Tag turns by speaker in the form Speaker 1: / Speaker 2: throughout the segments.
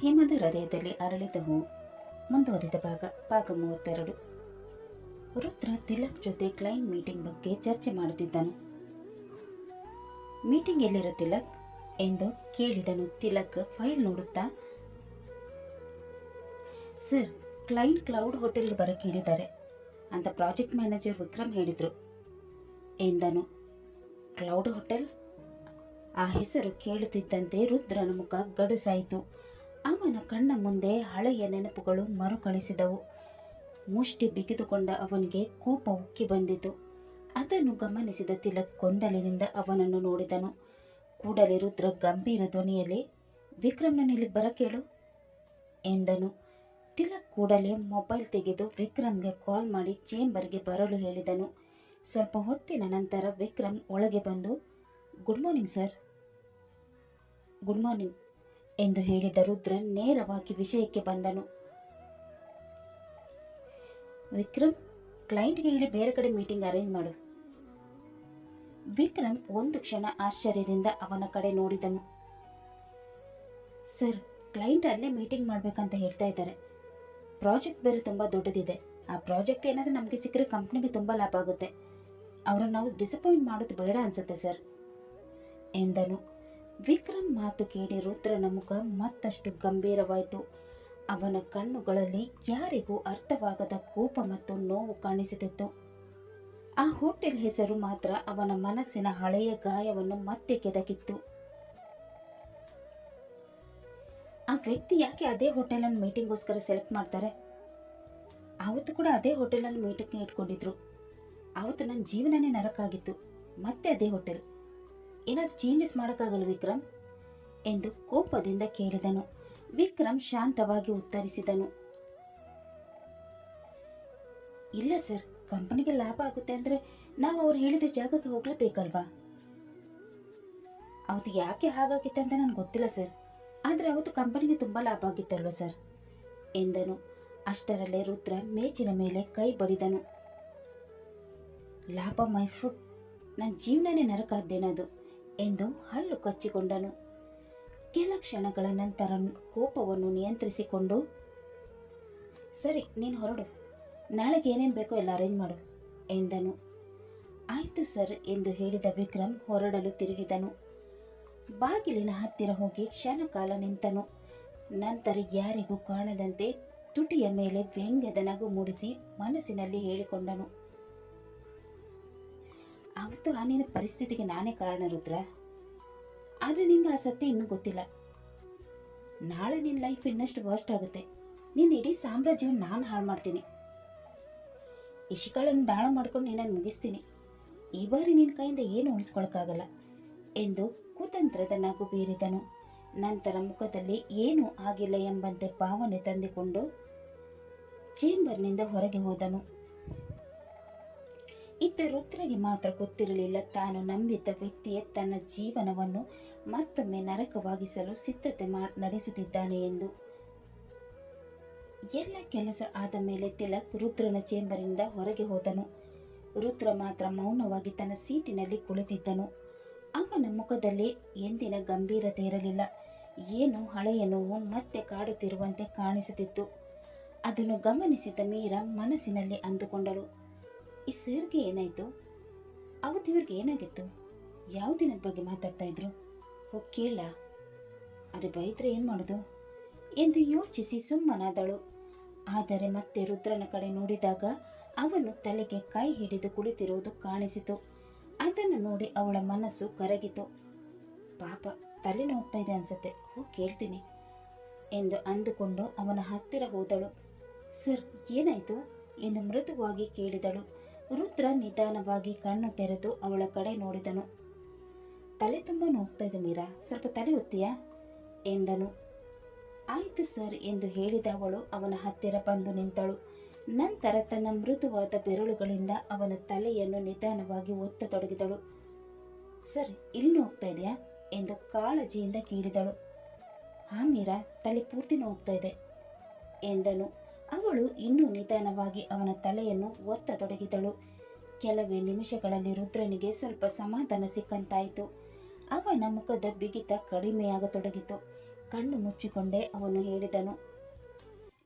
Speaker 1: ಹೇಮದ ಹೃದಯದಲ್ಲಿ ಅರಳಿದ ಹೂ ಮುಂದುವರಿದ ಭಾಗ 32. ರುದ್ರ ತಿಲಕ್ ಜೊತೆ ಕ್ಲೈಂಟ್ ಮೀಟಿಂಗ್ ಬಗ್ಗೆ ಚರ್ಚೆ ಮಾಡುತ್ತಿದ್ದನು. ಮೀಟಿಂಗ್ ಎಲ್ಲಿರೋ ತಿಲಕ್ ಎಂದು ಕೇಳಿದನು. ತಿಲಕ್ ಫೈಲ್ ನೋಡುತ್ತಾ, ಸರ್, ಕ್ಲೈಂಟ್ ಕ್ಲೌಡ್ ಹೋಟೆಲ್ಗೆ ಬರಕ್ಕೆ ಹೇಳಿದ್ದಾರೆ ಅಂತ ಪ್ರಾಜೆಕ್ಟ್ ಮ್ಯಾನೇಜರ್ ವಿಕ್ರಮ್ ಹೇಳಿದ್ರು ಎಂದನು. Cloud hotel? ಆ ಹೆಸರು ಕೇಳುತ್ತಿದ್ದಂತೆ ರುದ್ರನ ಮುಖ ಗಡುಸಾಯಿತು. ಅವನ ಕಣ್ಣ ಮುಂದೆ ಹಳೆಯ ನೆನಪುಗಳು ಮರುಕಳಿಸಿದವು. ಮುಷ್ಟಿ ಬಿಗಿದುಕೊಂಡ ಅವನಿಗೆ ಕೋಪ ಉಕ್ಕಿ ಬಂದಿತು. ಅದನ್ನು ಗಮನಿಸಿದ ತಿಲಕ್ ಗೊಂದಲದಿಂದ ಅವನನ್ನು ನೋಡಿದನು. ಕೂಡಲೇ ರುದ್ರ ಗಂಭೀರ ಧ್ವನಿಯಲ್ಲಿ, ವಿಕ್ರಮ್ನನ್ನು ಇಲ್ಲಿಗೆ ಬರಕೇಳು ಎಂದನು. ತಿಲಕ್ ಕೂಡಲೇ ಮೊಬೈಲ್ ತೆಗೆದು ವಿಕ್ರಮ್ಗೆ ಕಾಲ್ ಮಾಡಿ ಚೇಂಬರ್ಗೆ ಬರಲು ಹೇಳಿದನು. ಸ್ವಲ್ಪ ಹೊತ್ತಿನ ನಂತರ ವಿಕ್ರಮ್ ಒಳಗೆ ಬಂದು, good morning sir. Good morning ಎಂದು ಹೇಳಿದ ರುದ್ರ ನೇರವಾಗಿ ವಿಷಯಕ್ಕೆ ಬಂದನು. ವಿಕ್ರಮ್, ಕ್ಲೈಂಟ್ಗೆ ಹೇಳಿ ಬೇರೆ ಕಡೆ ಮೀಟಿಂಗ್ ಅರೇಂಜ್ ಮಾಡು. ವಿಕ್ರಮ್ ಒಂದು ಕ್ಷಣ ಆಶ್ಚರ್ಯದಿಂದ ಅವನ ಕಡೆ ನೋಡಿದನು. ಸರ್, ಕ್ಲೈಂಟ್ ಅಲ್ಲೇ ಮೀಟಿಂಗ್ ಮಾಡ್ಬೇಕಂತ ಹೇಳ್ತಾ ಇದ್ದಾರೆ. ಪ್ರಾಜೆಕ್ಟ್ ಬೇರೆ ತುಂಬ ದೊಡ್ಡದಿದೆ. ಆ ಪ್ರಾಜೆಕ್ಟ್ ಏನಾದರೂ ನಮಗೆ ಸಿಕ್ಕರೆ ಕಂಪ್ನಿಗೆ ತುಂಬ ಲಾಭ ಆಗುತ್ತೆ. ಅವರನ್ನು ನಾವು ಡಿಸಪಾಯಿಂಟ್ ಮಾಡೋದು ಬೇಡ ಅನ್ಸುತ್ತೆ ಸರ್ ಎಂದನು. ವಿಕ್ರಮ್ ಮಾತು ಕೇಳಿ ರುದ್ರನ ಮುಖ ಮತ್ತಷ್ಟು ಗಂಭೀರವಾಯಿತು. ಅವನ ಕಣ್ಣುಗಳಲ್ಲಿ ಯಾರಿಗೂ ಅರ್ಥವಾಗದ ಕೋಪ ಮತ್ತು ನೋವು ಕಾಣಿಸುತ್ತಿತ್ತು. ಆ ಹೋಟೆಲ್ ಹೆಸರು ಮಾತ್ರ ಅವನ ಮನಸ್ಸಿನ ಹಳೆಯ ಗಾಯವನ್ನು ಮತ್ತೆ ಕೆದಕಿತ್ತು. ಆ ವ್ಯಕ್ತಿ ಯಾಕೆ ಅದೇ ಹೋಟೆಲನ್ನು ಮೀಟಿಂಗ್ಗೋಸ್ಕರ ಸೆಲೆಕ್ಟ್ ಮಾಡ್ತಾರೆ? ಅವತ್ತು ಕೂಡ ಅದೇ ಹೋಟೆಲಲ್ಲಿ ಮೀಟಿಂಗ್ ಇಟ್ಕೊಂಡಿದ್ರು. ಅವತ್ತು ನನ್ನ ಜೀವನನೇ ನರಕಾಗಿತ್ತು. ಮತ್ತೆ ಅದೇ ಹೋಟೆಲ್. ಏನಾದರೂ ಚೇಂಜಸ್ ಮಾಡೋಕ್ಕಾಗಲ್ಲ ವಿಕ್ರಮ್ ಎಂದು ಕೋಪದಿಂದ ಕೇಳಿದನು. ವಿಕ್ರಮ್ ಶಾಂತವಾಗಿ ಉತ್ತರಿಸಿದನು, ಇಲ್ಲ ಸರ್, ಕಂಪನಿಗೆ ಲಾಭ ಆಗುತ್ತೆ ಅಂದರೆ ನಾವು ಅವ್ರು ಹೇಳಿದ ಜಾಗಕ್ಕೆ ಹೋಗ್ಲೇಬೇಕಲ್ವಾ? ಅವತ್ತು ಯಾಕೆ ಹಾಗಾಗಿತ್ತು ಅಂತ ನನಗೆ ಗೊತ್ತಿಲ್ಲ ಸರ್, ಆದರೆ ಅವತ್ತು ಕಂಪನಿಗೆ ತುಂಬ ಲಾಭ ಆಗಿತ್ತಲ್ವ ಸರ್ ಎಂದನು. ಅಷ್ಟರಲ್ಲೇ ರುದ್ರ ಮೇಚಿನ ಮೇಲೆ ಕೈ ಬಡಿದನು. ಲಾಭ ಮೈ ಫುಡ್, ನನ್ನ ಜೀವನನೇ ನರಕಾದ್ದೇನದು ಎಂದು ಹಲ್ಲು ಕಚ್ಚಿಕೊಂಡನು. ಕೆಲ ಕ್ಷಣಗಳ ನಂತರ ಕೋಪವನ್ನು ನಿಯಂತ್ರಿಸಿಕೊಂಡು, ಸರಿ, ನೀನು ಹೊರಡು, ನಾಳೆಗೆ ಏನೇನು ಬೇಕೋ ಎಲ್ಲ ಅರೇಂಜ್ ಮಾಡು ಎಂದನು. ಆಯಿತು ಸರ್ ಎಂದು ಹೇಳಿದ ವಿಕ್ರಮ್ ಹೊರಡಲು ತಿರುಗಿದನು. ಬಾಗಿಲಿನ ಹತ್ತಿರ ಹೋಗಿ ಕ್ಷಣಕಾಲ ನಿಂತನು. ನಂತರ ಯಾರಿಗೂ ಕಾಣದಂತೆ ತುಟಿಯ ಮೇಲೆ ವ್ಯಂಗ್ಯದ ನಗು ಮೂಡಿಸಿ ಮನಸ್ಸಿನಲ್ಲಿ ಹೇಳಿಕೊಂಡನು, ಅವತ್ತು ಆ ನಿನ್ನ ಪರಿಸ್ಥಿತಿಗೆ ನಾನೇ ಕಾರಣ ರುದ್ರ. ಆದರೆ ನಿಂಗೆ ಆ ಸತ್ಯ ಇನ್ನೂ ಗೊತ್ತಿಲ್ಲ. ನಾಳೆ ನಿನ್ನ ಲೈಫ್ ಇನ್ನಷ್ಟು ವರ್ಸ್ಟ್ ಆಗುತ್ತೆ. ನಿನ್ನ ಇಡೀ ಸಾಮ್ರಾಜ್ಯವನ್ನು ನಾನು ಹಾಳು ಮಾಡ್ತೀನಿ. ಇಶಿಕಾಳನ್ನು ದಾಳ ಮಾಡ್ಕೊಂಡು ನಿನ್ನನ್ನು ಮುಗಿಸ್ತೀನಿ. ಈ ಬಾರಿ ನಿನ್ನ ಕೈಯಿಂದ ಏನು ಉಳಿಸ್ಕೊಳಕ್ಕಾಗಲ್ಲ ಎಂದು ಕುತಂತ್ರದ ನಗು ಬೀರಿದನು. ನಂತರ ಮುಖದಲ್ಲಿ ಏನೂ ಆಗಿಲ್ಲ ಎಂಬಂತೆ ಭಾವನೆ ತಂದುಕೊಂಡು ಚೇಂಬರ್ನಿಂದ ಹೊರಗೆ ಹೋದನು. ಇತ್ತ ರುದ್ರಗೆ ಮಾತ್ರ ಗೊತ್ತಿರಲಿಲ್ಲ, ತಾನು ನಂಬಿದ್ದ ವ್ಯಕ್ತಿಯೇ ತನ್ನ ಜೀವನವನ್ನು ಮತ್ತೊಮ್ಮೆ ನರಕವಾಗಿಸಲು ಸಿದ್ಧತೆ ನಡೆಸುತ್ತಿದ್ದಾನೆ ಎಂದು. ಎಲ್ಲ ಕೆಲಸ ಆದ ಮೇಲೆ ತಿಲಕ್ ರುದ್ರನ ಚೇಂಬರ್ನಿಂದ ಹೊರಗೆ ಹೋದನು. ರುದ್ರ ಮಾತ್ರ ಮೌನವಾಗಿ ತನ್ನ ಸೀಟಿನಲ್ಲಿ ಕುಳಿತಿದ್ದನು. ಅವನ ಮುಖದಲ್ಲಿ ಎಂದಿನ ಗಂಭೀರತೆ ಇರಲಿಲ್ಲ. ಏನು ಹಳೆಯ ನೋವು ಮತ್ತೆ ಕಾಡುತ್ತಿರುವಂತೆ ಕಾಣಿಸುತ್ತಿತ್ತು. ಅದನ್ನು ಗಮನಿಸಿದ ಮೀರಾ ಮನಸ್ಸಿನಲ್ಲಿ ಅಂದುಕೊಂಡಳು, ಈ ಸರ್ಗೆ ಏನಾಯಿತು? ಅವತ್ತು ಇವ್ರಿಗೆ ಏನಾಗಿತ್ತು? ಯಾವ ದಿನದ ಬಗ್ಗೆ ಮಾತಾಡ್ತಾ ಇದ್ರು? ಹೋಗಿ ಕೇಳ, ಅದು ಬೈದ್ರೆ ಏನು ಮಾಡೋದು ಎಂದು ಯೋಚಿಸಿ ಸುಮ್ಮನಾದಳು. ಆದರೆ ಮತ್ತೆ ರುದ್ರನ ಕಡೆ ನೋಡಿದಾಗ ಅವನು ತಲೆಗೆ ಕೈ ಹಿಡಿದು ಕುಳಿತಿರುವುದು ಕಾಣಿಸಿತು. ಅದನ್ನು ನೋಡಿ ಅವಳ ಮನಸ್ಸು ಕರಗಿತು. ಪಾಪ, ತಲೆ ನೋಡ್ತಾ ಇದೆ ಅನ್ಸತ್ತೆ, ಹೋಗಿ ಕೇಳ್ತೀನಿ ಎಂದು ಅಂದುಕೊಂಡು ಅವನ ಹತ್ತಿರ ಹೋದಳು. ಸರ್, ಏನಾಯಿತು ಎಂದು ಮೃದುವಾಗಿ ಕೇಳಿದಳು. ರುದ್ರ ನಿಧಾನವಾಗಿ ಕಣ್ಣು ತೆರೆದು ಅವಳ ಕಡೆ ನೋಡಿದನು. ತಲೆ ತುಂಬ ನೋಗ್ತಾ ಇದೆ ಮೀರಾ, ಸ್ವಲ್ಪ ತಲೆ ಒತ್ತೀಯಾ ಎಂದನು. ಆಯಿತು ಸರ್ ಎಂದು ಹೇಳಿದ ಅವಳು ಅವನ ಹತ್ತಿರ ಬಂದು ನಿಂತಳು. ನಂತರ ತನ್ನ ಮೃದುವಾದ ಬೆರಳುಗಳಿಂದ ಅವನ ತಲೆಯನ್ನು ನಿಧಾನವಾಗಿ ಒತ್ತತೊಡಗಿದಳು. ಸರ್, ಇಲ್ಲಿ ನೋಗ್ತಾ ಇದೆಯಾ ಎಂದು ಕಾಳಜಿಯಿಂದ ಕೇಳಿದಳು. ಹಾ ಮೀರಾ, ತಲೆ ಪೂರ್ತಿ ನೋಗ್ತಾ ಇದೆ ಎಂದನು. ಅವಳು ಇನ್ನೂ ನಿಧಾನವಾಗಿ ಅವನ ತಲೆಯನ್ನು ಒತ್ತತೊಡಗಿದಳು. ಕೆಲವೇ ನಿಮಿಷಗಳಲ್ಲಿ ರುದ್ರನಿಗೆ ಸ್ವಲ್ಪ ಸಮಾಧಾನ ಸಿಕ್ಕಂತಾಯಿತು. ಅವನ ಮುಖದ ಬಿಗಿತ ಕಡಿಮೆಯಾಗತೊಡಗಿತು. ಕಣ್ಣು ಮುಚ್ಚಿಕೊಂಡೇ ಅವನು ಹೇಳಿದನು,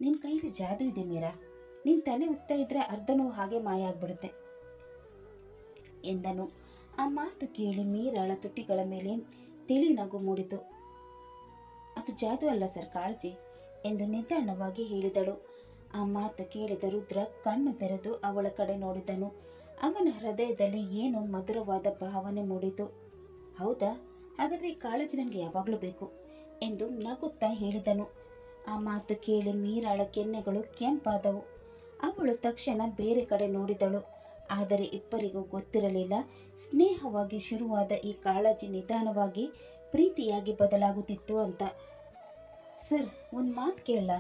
Speaker 1: ನಿನ್ನ ಕೈಲಿ ಜಾದು ಇದೆ ಮೀರಾ. ನಿನ್ನ ತಲೆ ಉತ್ತಾ ಇದ್ರೆ ಅರ್ಧ ನೋವು ಹಾಗೆ ಮಾಯ ಆಗ್ಬಿಡುತ್ತೆ ಎಂದನು. ಆ ಮಾತು ಕೇಳಿ ಮೀರಾಳ ತುಟಿಗಳ ಮೇಲೆ ತಿಳಿ ನಗು ಮೂಡಿತು. ಅದು ಜಾದು ಅಲ್ಲ ಸರ್, ಕಾಳಜಿ ಎಂದು ನಿಧಾನವಾಗಿ ಹೇಳಿದಳು. ಆ ಮಾತು ಕೇಳಿದ ರುದ್ರ ಕಣ್ಣು ತೆರೆದು ಅವಳ ಕಡೆ ನೋಡಿದನು. ಅವನ ಹೃದಯದಲ್ಲಿ ಏನೋ ಮಧುರವಾದ ಭಾವನೆ ಮೂಡಿತು. ಹೌದಾ, ಹಾಗಾದ್ರೆ ಈ ಕಾಳಜಿ ನನಗೆ ಯಾವಾಗಲೂ ಬೇಕು ಎಂದು ನಗುತ್ತಾ ಹೇಳಿದನು. ಆ ಮಾತು ಕೇಳಿ ಮೀರಾಳ ಕೆನ್ನೆಗಳು ಕೆಂಪಾದವು. ಅವಳು ತಕ್ಷಣ ಬೇರೆ ಕಡೆ ನೋಡಿದಳು. ಆದರೆ ಇಬ್ಬರಿಗೂ ಗೊತ್ತಿರಲಿಲ್ಲ, ಸ್ನೇಹವಾಗಿ ಶುರುವಾದ ಈ ಕಾಳಜಿ ನಿಧಾನವಾಗಿ ಪ್ರೀತಿಯಾಗಿ ಬದಲಾಗುತ್ತಿತ್ತು ಅಂತ. ಸರ್, ಒಂದು ಮಾತು ಕೇಳ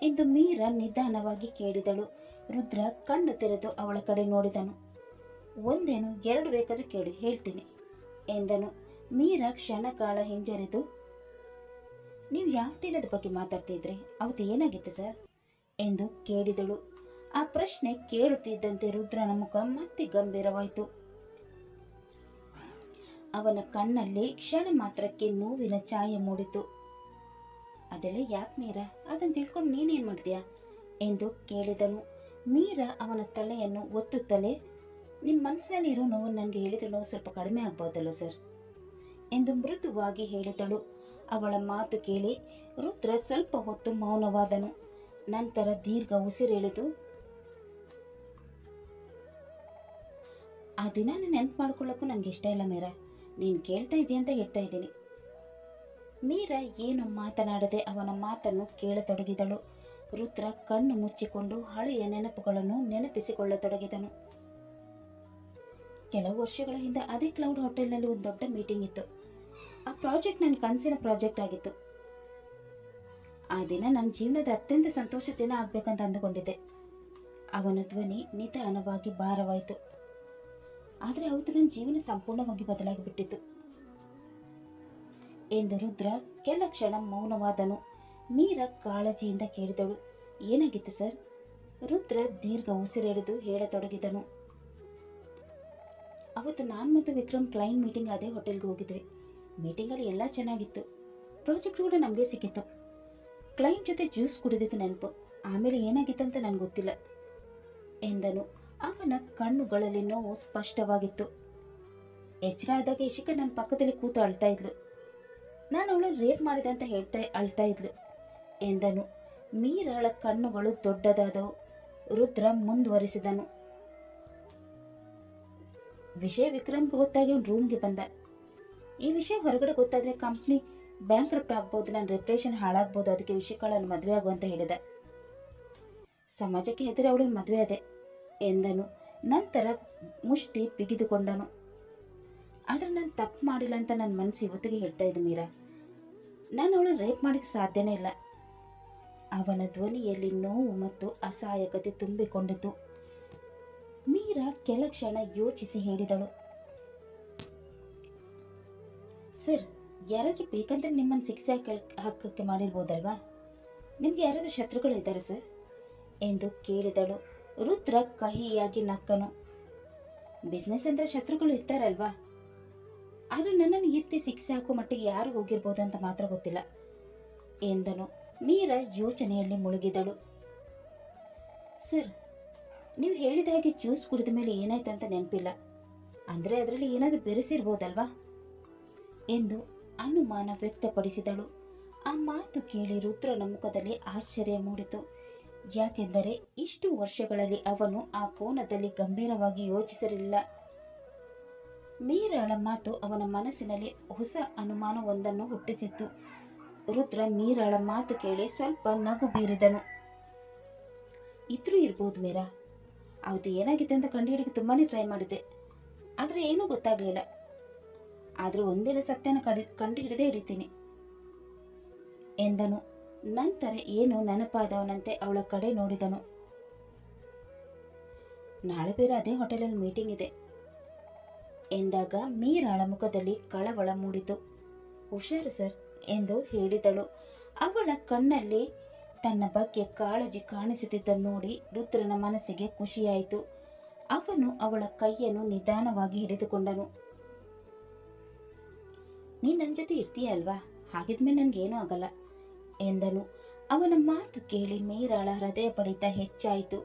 Speaker 1: ಎಂದು ಮೀರಾ ನಿಧಾನವಾಗಿ ಕೇಳಿದಳು. ರುದ್ರ ಕಣ್ಣು ತೆರೆದು ಅವಳ ಕಡೆ ನೋಡಿದನು. ಒಂದೇನು, ಎರಡು ಬೇಕಾದ್ರೆ ಕೇಳಿ, ಹೇಳ್ತೀನಿ ಎಂದನು. ಮೀರಾ ಕ್ಷಣಕಾಲ ಹಿಂಜರಿದು, ನೀವು ಯಾವ ದಿನದ ಬಗ್ಗೆ ಮಾತಾಡ್ತಿದ್ರಿ? ಅವತ್ತು ಏನಾಗಿತ್ತು ಸರ್ ಎಂದು ಕೇಳಿದಳು. ಆ ಪ್ರಶ್ನೆ ಕೇಳುತ್ತಿದ್ದಂತೆ ರುದ್ರನ ಮುಖ ಮತ್ತೆ ಗಂಭೀರವಾಯಿತು. ಅವನ ಕಣ್ಣಲ್ಲಿ ಕ್ಷಣ ಮಾತ್ರಕ್ಕೆ ನೋವಿನ ಛಾಯೆ ಮೂಡಿತು. ಅದೆಲ್ಲ ಯಾಕೆ ಮೀರಾ? ಅದನ್ನು ತಿಳ್ಕೊಂಡು ನೀನೇನು ಮಾಡ್ತೀಯಾ ಎಂದು ಕೇಳಿದನು. ಮೀರಾ ಅವನ ತಲೆಯನ್ನು ಒತ್ತುತ್ತಲೇ, ನಿಮ್ಮ ಮನಸ್ಸಿನಲ್ಲಿ ಇರೋ ನೋವು ನನಗೆ ಹೇಳಿದ್ರೆ ನೋವು ಸ್ವಲ್ಪ ಕಡಿಮೆ ಆಗ್ಬೋದಲ್ಲ ಸರ್ ಎಂದು ಮೃದುವಾಗಿ ಹೇಳಿದಳು. ಅವಳ ಮಾತು ಕೇಳಿ ರುದ್ರ ಸ್ವಲ್ಪ ಹೊತ್ತು ಮೌನವಾದನು. ನಂತರ ದೀರ್ಘ ಉಸಿರೆಳೆದು, ಆ ದಿನ ನೆನಪು ಮಾಡ್ಕೊಳ್ಳೋಕ್ಕೂ ನನಗೆ ಇಷ್ಟ ಇಲ್ಲ ಮೀರಾ. ನೀನು ಕೇಳ್ತಾ ಇದೆಯಾ ಅಂತ ಹೇಳ್ತಾ ಇದ್ದೀನಿ. ಮೀರಾ ಏನು ಮಾತನಾಡದೆ ಅವನ ಮಾತನ್ನು ಕೇಳತೊಡಗಿದಳು. ರುದ್ರ ಕಣ್ಣು ಮುಚ್ಚಿಕೊಂಡು ಹಳೆಯ ನೆನಪುಗಳನ್ನು ನೆನಪಿಸಿಕೊಳ್ಳತೊಡಗಿದನು. ಕೆಲವು ವರ್ಷಗಳ ಹಿಂದೆ ಅದೇ ಕ್ಲೌಡ್ ಹೋಟೆಲ್ನಲ್ಲಿ ಒಂದು ದೊಡ್ಡ ಮೀಟಿಂಗ್ ಇತ್ತು. ಆ ಪ್ರಾಜೆಕ್ಟ್ ನನ್ನ ಕನಸಿನ ಪ್ರಾಜೆಕ್ಟ್ ಆಗಿತ್ತು. ಆ ದಿನ ನನ್ನ ಜೀವನದ ಅತ್ಯಂತ ಸಂತೋಷದ ದಿನ ಆಗ್ಬೇಕಂತ ಅಂದುಕೊಂಡಿದ್ದೆ. ಅವನ ಧ್ವನಿ ನಿಧಾನವಾಗಿ ಭಾರವಾಯಿತು. ಆದರೆ ಅವತ್ತು ನನ್ನ ಜೀವನ ಸಂಪೂರ್ಣವಾಗಿ ಬದಲಾಗಿ ಬಿಟ್ಟಿತ್ತು ಎಂದು ರುದ್ರ ಕೆಲ ಕ್ಷಣ ಮೌನವಾದನು. ಮೀರಾ ಕಾಳಜಿಯಿಂದ ಕೇಳಿದಳು, ಏನಾಗಿತ್ತು ಸರ್? ರುದ್ರ ದೀರ್ಘ ಉಸಿರೆಳೆದು ಹೇಳತೊಡಗಿದನು. ಅವತ್ತು ನಾನು ಮತ್ತು ವಿಕ್ರಮ್ ಕ್ಲೈಂಟ್ ಮೀಟಿಂಗ್ ಅದೇ ಹೋಟೆಲ್ಗೆ ಹೋಗಿದ್ವಿ. ಮೀಟಿಂಗಲ್ಲಿ ಎಲ್ಲ ಚೆನ್ನಾಗಿತ್ತು. ಪ್ರಾಜೆಕ್ಟ್ ಕೂಡ ನಮಗೆ ಸಿಕ್ಕಿತ್ತು. ಕ್ಲೈಂಟ್ ಜೊತೆ ಜ್ಯೂಸ್ ಕುಡಿದಿದ್ದು ನೆನಪು. ಆಮೇಲೆ ಏನಾಗಿತ್ತಂತ ನನಗೆ ಗೊತ್ತಿಲ್ಲ ಎಂದನು. ಅವನ ಕಣ್ಣುಗಳಲ್ಲಿ ನೋವು ಸ್ಪಷ್ಟವಾಗಿತ್ತು. ಎಚ್ಚರ ಆದಾಗ ಇಶಿಕಾ ನನ್ನ ಪಕ್ಕದಲ್ಲಿ ಕೂತು ಅಳ್ತಾ ಇದ್ಲು. ನಾನು ಅವಳನ್ನು ರೇಪ್ ಮಾಡಿದೆ ಅಂತ ಅಳ್ತಾ ಇದ್ಲು ಎಂದನು. ಮೀರಾಳ ಕಣ್ಣುಗಳು ದೊಡ್ಡದಾದವು. ರುದ್ರ ಮುಂದುವರಿಸಿದನು, ವಿಷಯ ವಿಕ್ರಮ್ಗೆ ಗೊತ್ತಾಗಿ ಅವನು ರೂಮ್ಗೆ ಬಂದ. ಈ ವಿಷಯ ಹೊರಗಡೆ ಗೊತ್ತಾದರೆ ಕಂಪ್ನಿ ಬ್ಯಾಂಕ್ರಪ್ಟ್ ಆಗ್ಬೋದು, ನನ್ನ ರೆಪ್ಯುಟೇಷನ್ ಹಾಳಾಗ್ಬೋದು. ಅದಕ್ಕೆ ವಿಷಯಗಳನ್ನು ಮದುವೆ ಆಗುವಂತ ಹೇಳಿದ. ಸಮಾಜಕ್ಕೆ ಹೆದರಿ ಅವಳನ್ನು ಮದುವೆ ಆದೆ ಎಂದನು. ನಂತರ ಮುಷ್ಟಿ ಬಿಗಿದುಕೊಂಡನು. ಆದರೆ ನಾನು ತಪ್ಪು ಮಾಡಿಲ್ಲ ಅಂತ ನನ್ನ ಮನಸ್ಸು ಇವತ್ತಿಗೆ ಹೇಳ್ತಾ ಇದ್ದೆ ಮೀರಾ. ನಾನು ಅವಳನ್ನು ರೇಪ್ ಮಾಡೋಕ್ಕೆ ಸಾಧ್ಯನೇ ಇಲ್ಲ. ಅವನ ಧ್ವನಿಯಲ್ಲಿ ನೋವು ಮತ್ತು ಅಸಹಾಯಕತೆ ತುಂಬಿಕೊಂಡಿತು. ಮೀರಾ ಕೆಲ ಕ್ಷಣ ಯೋಚಿಸಿ ಹೇಳಿದಳು, ಸರ್, ಯಾರಾದರೂ ಬೇಕಂದ್ರೆ ನಿಮ್ಮನ್ನು ಶಿಕ್ಷೆ ಹಾಕಕ್ಕೆ ಮಾಡಿರ್ಬೋದಲ್ವಾ? ನಿಮ್ಗೆ ಯಾರಾದರೂ ಶತ್ರುಗಳು ಇದ್ದಾರೆ ಸರ್ ಎಂದು ಕೇಳಿದಳು. ರುದ್ರ ಕಹಿಯಾಗಿ ನಕ್ಕನು. ಬಿಸ್ನೆಸ್ ಅಂದರೆ ಶತ್ರುಗಳು ಇರ್ತಾರಲ್ವಾ? ಆದರೂ ನನ್ನನ್ನು ಈ ರೀತಿ ಶಿಕ್ಷೆ ಹಾಕೋ ಮಟ್ಟಿಗೆ ಯಾರು ಹೋಗಿರ್ಬೋದು ಅಂತ ಮಾತ್ರ ಗೊತ್ತಿಲ್ಲ ಎಂದನು. ಮೀರಾ ಯೋಚನೆಯಲ್ಲಿ ಮುಳುಗಿದಳು. ಸರ್, ನೀವು ಹೇಳಿದ ಹಾಗೆ ಜ್ಯೂಸ್ ಕುಡಿದ ಮೇಲೆ ಏನಾಯ್ತು ಅಂತ ನೆನಪಿಲ್ಲ. ಅಂದರೆ ಅದರಲ್ಲಿ ಏನಾದರೂ ಬೆರೆಸಿರ್ಬೋದಲ್ವಾ ಎಂದು ಅನುಮಾನ ವ್ಯಕ್ತಪಡಿಸಿದಳು. ಆ ಮಾತು ಕೇಳಿ ರುದ್ರನ ಮುಖದಲ್ಲಿ ಆಶ್ಚರ್ಯ ಮೂಡಿತು. ಯಾಕೆಂದರೆ ಇಷ್ಟು ವರ್ಷಗಳಲ್ಲಿ ಅವನು ಆ ಕೋನದಲ್ಲಿ ಗಂಭೀರವಾಗಿ ಯೋಚಿಸಿರಲಿಲ್ಲ. ಮೀರಾಳ ಮಾತು ಅವನ ಮನಸ್ಸಿನಲ್ಲಿ ಹೊಸ ಅನುಮಾನವೊಂದನ್ನು ಹುಟ್ಟಿಸಿತ್ತು. ರುದ್ರ ಮೀರಾಳ ಮಾತು ಕೇಳಿ ಸ್ವಲ್ಪ ನಗು ಬೀರಿದನು. ಇದ್ರೂ ಇರ್ಬೋದು ಮೀರಾ. ಅವತ್ತು ಏನಾಗಿದೆ ಅಂತ ಕಂಡುಹಿಡಿಗೆ ತುಂಬಾನೇ ಟ್ರೈ ಮಾಡಿದ್ದೆ, ಆದರೆ ಏನೂ ಗೊತ್ತಾಗ್ಲಿಲ್ಲ. ಆದರೂ ಒಂದಿನ ಸತ್ಯನ ಕಂಡು ಹಿಡಿದೇ ಹಿಡಿತೀನಿ ಎಂದನು. ನಂತರ ಏನೋ ನೆನಪಾದವನಂತೆ ಅವಳ ಕಡೆ ನೋಡಿದನು. ನಾಳೆ ಬೇರೆ ಅದೇ ಹೋಟೆಲಲ್ಲಿ ಮೀಟಿಂಗ್ ಇದೆ ಎಂದಾಗ ಮೀರಾಳ ಮುಖದಲ್ಲಿ ಕಳವಳ ಮೂಡಿತು. ಹುಷಾರು ಸರ್ ಎಂದು ಹೇಳಿದಳು. ಅವಳ ಕಣ್ಣಲ್ಲಿ ತನ್ನ ಬಗ್ಗೆ ಕಾಳಜಿ ಕಾಣಿಸುತ್ತಿದ್ದ ನೋಡಿ ರುದ್ರನ ಮನಸ್ಸಿಗೆ ಖುಷಿಯಾಯಿತು. ಅವನು ಅವಳ ಕೈಯನ್ನು ನಿಧಾನವಾಗಿ ಹಿಡಿದುಕೊಂಡನು. ನೀನು ನನ್ನ ಜೊತೆ ಇರ್ತೀಯ ಅಲ್ವಾ ಹಾಗಿದ್ಮೇಲೆ ನನಗೇನೂ ಆಗಲ್ಲ ಎಂದನು. ಅವನ ಮಾತು ಕೇಳಿ ಮೀರಾಳ ಹೃದಯ ಬಡಿತ ಹೆಚ್ಚಾಯಿತು.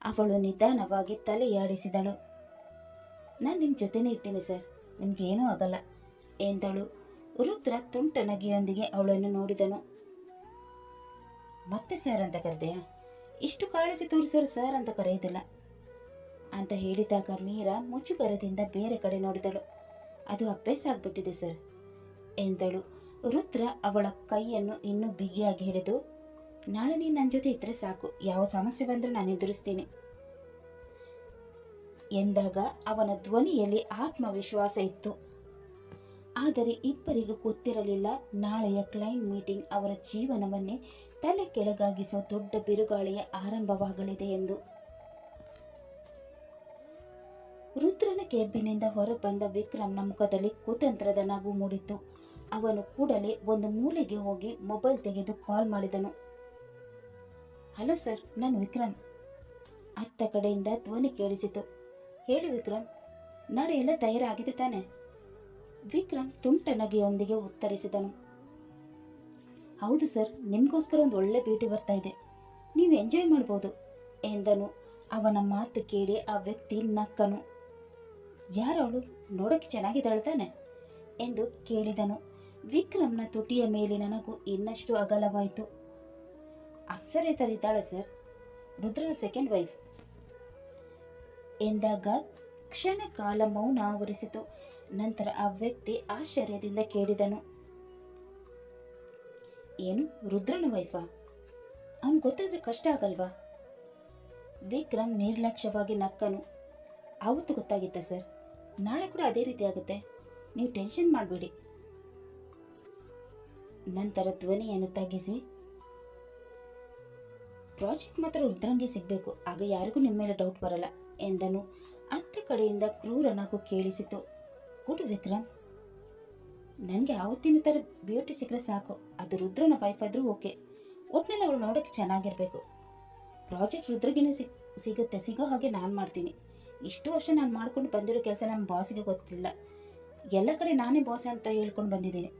Speaker 1: ಅವಳು ನಿಧಾನವಾಗಿ ತಲೆಯಾಡಿಸಿದಳು. ನಾನು ನಿಮ್ಮ ಜೊತೆನೇ ಇರ್ತೀನಿ ಸರ್, ನಿಮಗೇನೂ ಆಗಲ್ಲ ಎಂದಳು. ರುದ್ರ ತುಂಟ ನಗೆಯೊಂದಿಗೆ ಅವಳನ್ನು ನೋಡಿದನು. ಮತ್ತೆ ಸರ್ ಅಂತ ಕರೆದೆಯಾ? ಇಷ್ಟು ಕಾಳಜಿ ತೋರಿಸೋರು ಸರ್ ಅಂತ ಕರೆಯೋದಿಲ್ಲ ಅಂತ ಹೇಳಿದಾಗ ಮೀರಾ ಮುಜುಗರದಿಂದ ಬೇರೆ ಕಡೆ ನೋಡಿದಳು. ಅದು ಅಭ್ಯಾಸ ಆಗ್ಬಿಟ್ಟಿದೆ ಸರ್ ಎಂದಳು. ರುದ್ರ ಅವಳ ಕೈಯನ್ನು ಇನ್ನೂ ಬಿಗಿಯಾಗಿ ಹಿಡಿದು, ನಾಳೆ ನೀನು ನನ್ನ ಜೊತೆ ಇದ್ರೆ ಸಾಕು, ಯಾವ ಸಮಸ್ಯೆ ಬಂದರೂ ನಾನು ಎದುರಿಸ್ತೀನಿ ಎಂದಾಗ ಅವನ ಧ್ವನಿಯಲ್ಲಿ ಆತ್ಮವಿಶ್ವಾಸ ಇತ್ತು. ಆದರೆ ಇಬ್ಬರಿಗೂ ಗೊತ್ತಿರಲಿಲ್ಲ ನಾಳೆಯ ಕ್ಲೈಂಟ್ ಮೀಟಿಂಗ್ ಅವರ ಜೀವನವನ್ನೇ ತಲೆ ಕೆಳಗಾಗಿಸುವ ದೊಡ್ಡ ಬಿರುಗಾಳಿಯ ಆರಂಭವಾಗಲಿದೆ ಎಂದು. ರುದ್ರನ ಕೆಬ್ಬಿನಿಂದ ಹೊರಬಂದ ವಿಕ್ರಮ್ನ ಮುಖದಲ್ಲಿ ಕುತಂತ್ರದ ನಗು ಮೂಡಿತ್ತು. ಅವನು ಕೂಡಲೇ ಒಂದು ಮೂಲೆಗೆ ಹೋಗಿ ಮೊಬೈಲ್ ತೆಗೆದು ಕಾಲ್ ಮಾಡಿದನು. ಹಲೋ ಸರ್, ನಾನು ವಿಕ್ರಮ್. ಅತ್ತ ಕಡೆಯಿಂದ ಧ್ವನಿ ಕೇಳಿಸಿತು. ಹೇಳಿ ವಿಕ್ರಮ್, ನಾಳೆ ಎಲ್ಲ ತಯಾರಾಗಿದೆ ತಾನೆ? ವಿಕ್ರಮ್ ತುಂಟ ನಗೆಯೊಂದಿಗೆ ಉತ್ತರಿಸಿದನು. ಹೌದು ಸರ್, ನಿಮಗೋಸ್ಕರ ಒಂದು ಒಳ್ಳೆ ಬ್ಯೂಟಿ ಬರ್ತಾ ಇದೆ, ನೀವು ಎಂಜಾಯ್ ಮಾಡ್ಬೋದು ಎಂದನು. ಅವನ ಮಾತು ಕೇಳಿ ಆ ವ್ಯಕ್ತಿ ನಕ್ಕನು. ಯಾರವಳು, ನೋಡೋಕ್ಕೆ ಚೆನ್ನಾಗಿದ್ದಾಳೆ ತಾನೆ ಎಂದು ಕೇಳಿದನು. ವಿಕ್ರಮ್ನ ತುಟಿಯ ಮೇಲಿನ ನಗು ಇನ್ನಷ್ಟು ಅಗಲವಾಯಿತು. ಅಪ್ಸರೆ ತರಿದ್ದಾಳೆ ಸರ್, ರುದ್ರನ ಸೆಕೆಂಡ್ ವೈಫ್ ಎಂದಾಗ ಕ್ಷಣ ಕಾಲ ಮೌನ ಆವರಿಸಿತು. ನಂತರ ಆ ವ್ಯಕ್ತಿ ಆಶ್ಚರ್ಯದಿಂದ ಕೇಳಿದನು, ಏನು ರುದ್ರನ ವೈಫಾ? ಅವನು ಗೊತ್ತಾದ್ರೆ ಕಷ್ಟ ಆಗಲ್ವಾ? ವಿಕ್ರಮ್ ನಿರ್ಲಕ್ಷ್ಯವಾಗಿ ನಕ್ಕನು. ಆವತ್ತು ಗೊತ್ತಾಗಿತ್ತ ಸರ್, ನಾಳೆ ಕೂಡ ಅದೇ ರೀತಿ ಆಗುತ್ತೆ, ನೀವು ಟೆನ್ಷನ್ ಮಾಡಬೇಡಿ. ನಂತರ ಧ್ವನಿಯನ್ನು ತಗ್ಗಿಸಿ, ಪ್ರಾಜೆಕ್ಟ್ ಮಾತ್ರ ರುದ್ರಂಗೆ ಸಿಗಬೇಕು, ಆಗ ಯಾರಿಗೂ ನಿಮ್ಮ ಮೇಲೆ ಡೌಟ್ ಬರಲ್ಲ ಎಂದನು. ಅತ್ತ ಕಡೆಯಿಂದ ಕ್ರೂರ ನಗು ಕೇಳಿಸಿತು. ಗುಡ್ ವಿಕ್ರಮ್, ನನಗೆ ಆವತ್ತಿನ ಥರ ಬ್ಯೂಟಿ ಸಿಕ್ಕರೆ ಸಾಕು, ಅದು ರುದ್ರನ ವೈಫ್ ಆದರೂ ಓಕೆ, ಒಟ್ಟಿನಲ್ಲಿ ಅವಳು ನೋಡೋಕ್ಕೆ ಚೆನ್ನಾಗಿರಬೇಕು. ಪ್ರಾಜೆಕ್ಟ್ ರುದ್ರಗಿನೇ ಸಿಗುತ್ತೆ, ಸಿಗೋ ಹಾಗೆ ನಾನು ಮಾಡ್ತೀನಿ. ಇಷ್ಟು ವರ್ಷ ನಾನು ಮಾಡ್ಕೊಂಡು ಬಂದಿರೋ ಕೆಲಸ ನಮ್ಮ ಬಾಸಿಗೆ ಗೊತ್ತಿಲ್ಲ, ಎಲ್ಲ ಕಡೆ ನಾನೇ ಬಾಸ್ ಅಂತ ಹೇಳ್ಕೊಂಡು ಬಂದಿದ್ದೀನಿ.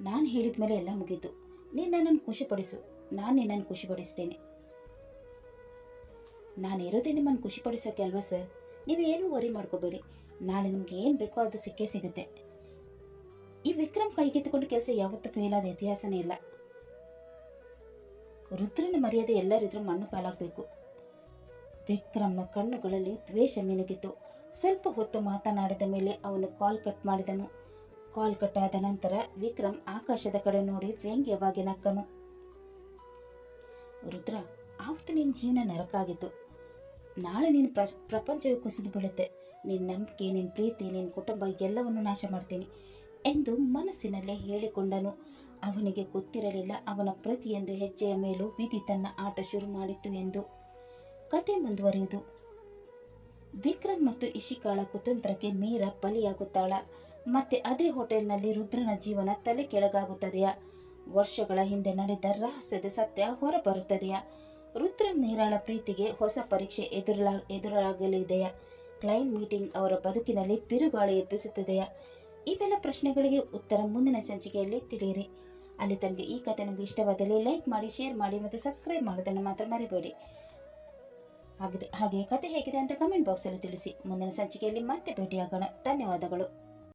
Speaker 1: ನಾನು ಹೇಳಿದ ಮೇಲೆ ಎಲ್ಲ ಮುಗೀತು, ನೀನು ನನ್ನನ್ನು ಖುಷಿಪಡಿಸು, ನಾನು ನಿನ್ನನ್ನು ಖುಷಿಪಡಿಸ್ತೇನೆ. ನಾನು ಇರೋದೇ ನಿಮ್ಮನ್ನು ಖುಷಿಪಡಿಸೋಕೆ ಅಲ್ವಾ ಸರ್, ನೀವು ಏನೂ ವರಿ ಮಾಡ್ಕೋಬೇಡಿ, ನಾಳೆ ನಿಮ್ಗೆ ಏನು ಬೇಕೋ ಅದು ಸಿಕ್ಕೇ ಸಿಗುತ್ತೆ. ಈ ವಿಕ್ರಮ್ ಕೈಗೆತ್ತಿಕೊಂಡು ಕೆಲಸ ಯಾವತ್ತೂ ಫೇಲ್ ಆದ ಇತಿಹಾಸನೇ ಇಲ್ಲ. ರುದ್ರನ ಮರ್ಯಾದೆ ಎಲ್ಲರಿದ್ರೂ ಮಣ್ಣು ಪಾಲಾಗಬೇಕು. ವಿಕ್ರಮ್ನ ಕಣ್ಣುಗಳಲ್ಲಿ ದ್ವೇಷ ಮಿನುಗಿತು. ಸ್ವಲ್ಪ ಹೊತ್ತು ಮಾತನಾಡಿದ ಮೇಲೆ ಅವನು ಕಾಲ್ ಕಟ್ ಮಾಡಿದನು. ಕಾಲ್ ಕಟ್ ಆದ ನಂತರ ವಿಕ್ರಮ್ ಆಕಾಶದ ಕಡೆ ನೋಡಿ ವ್ಯಂಗ್ಯವಾಗಿ ನಕ್ಕನು. ರುದ್ರ, ಆವತ್ತು ನಿನ್ನ ಜೀವನ ನರಕಾಗಿತ್ತು, ನಾಳೆ ನಿನ್ನ ಪ್ರಪಂಚವೇ ಕುಸಿದು ಬೀಳುತ್ತೆ. ನಿನ್ನ ನಂಬಿಕೆ, ನಿನ್ನ ಪ್ರೀತಿ, ನಿನ್ನ ಕುಟುಂಬ ಎಲ್ಲವನ್ನು ನಾಶ ಮಾಡ್ತೀನಿ ಎಂದು ಮನಸ್ಸಿನಲ್ಲೇ ಹೇಳಿಕೊಂಡನು. ಅವನಿಗೆ ಗೊತ್ತಿರಲಿಲ್ಲ ಅವನ ಪ್ರತಿಯೊಂದು ಹೆಜ್ಜೆಯ ಮೇಲೂ ವಿಧಿ ತನ್ನ ಆಟ ಶುರು ಮಾಡಿತ್ತು ಎಂದು. ಕತೆ ಮುಂದುವರಿಯುವುದು. ವಿಕ್ರಮ್ ಮತ್ತು ಇಶಿಕಾಳ ಕುತಂತ್ರಕ್ಕೆ ಮೀರಾ ಬಲಿಯಾಗುತ್ತಾಳ. ಮತ್ತೆ ಅದೇ ಹೋಟೆಲ್ನಲ್ಲಿ ರುದ್ರನ ಜೀವನ ತಲೆ ಕೆಳಗಾಗುತ್ತದೆಯಾ? ವರ್ಷಗಳ ಹಿಂದೆ ನಡೆದ ರಹಸ್ಯದ ಸತ್ಯ ಹೊರಬರುತ್ತದೆಯಾ? ರುದ್ರ ಮೀರಾಳ ಪ್ರೀತಿಗೆ ಹೊಸ ಪರೀಕ್ಷೆ ಎದುರಾಗಲಿದೆಯಾ? ಕ್ಲೈಂಟ್ ಮೀಟಿಂಗ್ ಅವರ ಬದುಕಿನಲ್ಲಿ ಬಿರುಗಾಳಿ ಎಬ್ಬಿಸುತ್ತದೆಯಾ? ಇವೆಲ್ಲ ಪ್ರಶ್ನೆಗಳಿಗೆ ಉತ್ತರ ಮುಂದಿನ ಸಂಚಿಕೆಯಲ್ಲಿ ತಿಳಿಯಿರಿ. ಅಲ್ಲಿ ತನಕ ಈ ಕಥೆ ನಿಮಗೆ ಇಷ್ಟವಾದಲ್ಲಿ ಲೈಕ್ ಮಾಡಿ, ಶೇರ್ ಮಾಡಿ ಮತ್ತು ಸಬ್ಸ್ಕ್ರೈಬ್ ಮಾಡೋದನ್ನು ಮಾತ್ರ ಮರಿಬೇಡಿ. ಹಾಗೆ ಕತೆ ಹೇಗಿದೆ ಅಂತ ಕಮೆಂಟ್ ಬಾಕ್ಸಲ್ಲಿ ತಿಳಿಸಿ. ಮುಂದಿನ ಸಂಚಿಕೆಯಲ್ಲಿ ಮತ್ತೆ ಭೇಟಿಯಾಗೋಣ. ಧನ್ಯವಾದಗಳು.